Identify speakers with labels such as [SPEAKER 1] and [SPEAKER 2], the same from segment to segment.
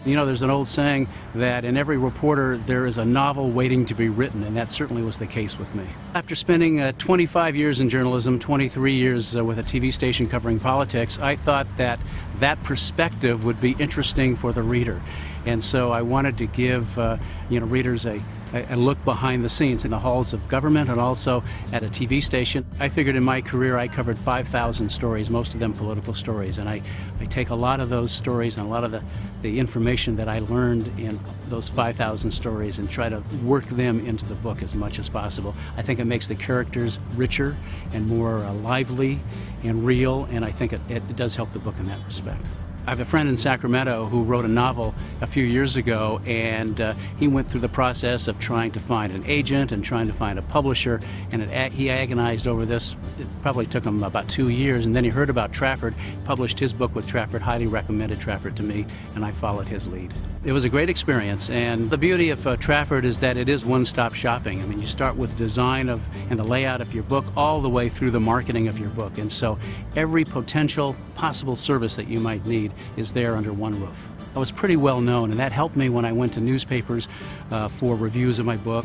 [SPEAKER 1] You know, there's an old saying that in every reporter there is a novel waiting to be written, and that certainly was the case with me. After spending 25 years in journalism, 23 years with a TV station covering politics, I thought that that perspective would be interesting for the reader. And so I wanted to give readers a look behind the scenes in the halls of government and also at a TV station. I figured in my career I covered 5,000 stories, most of them political stories, and I take a lot of those stories and a lot of the information that I learned in those 5,000 stories and try to work them into the book as much as possible. I think it makes the characters richer and more lively and real, and I think it does help the book in that respect. I have a friend in Sacramento who wrote a novel a few years ago, and he went through the process of trying to find an agent and trying to find a publisher, and he agonized over this. It probably took him about 2 years, and then he heard about Trafford, published his book with Trafford, highly recommended Trafford to me, and I followed his lead. It was a great experience, and the beauty of Trafford is that it is one-stop shopping. I mean, you start with the design and the layout of your book all the way through the marketing of your book, and so every potential possible service that you might need is there under one roof. I was pretty well known, and that helped me when I went to newspapers for reviews of my book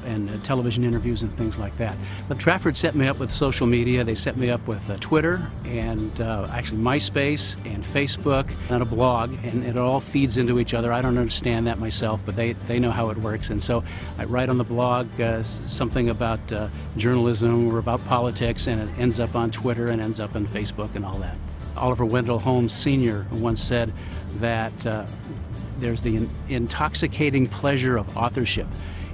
[SPEAKER 1] and television interviews and things like that. But Trafford set me up with social media. They set me up with Twitter and actually MySpace and Facebook and a blog, and it all feeds into each other. I don't understand that myself, but they know how it works. And so I write on the blog something about journalism or about politics, and it ends up on Twitter and ends up on Facebook and all that. Oliver Wendell Holmes Sr. once said that there's the intoxicating pleasure of authorship,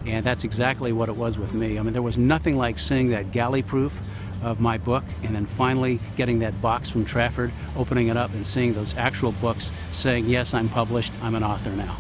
[SPEAKER 1] and that's exactly what it was with me. I mean, there was nothing like seeing that galley proof of my book and then finally getting that box from Trafford, opening it up and seeing those actual books saying, yes, I'm published, I'm an author now.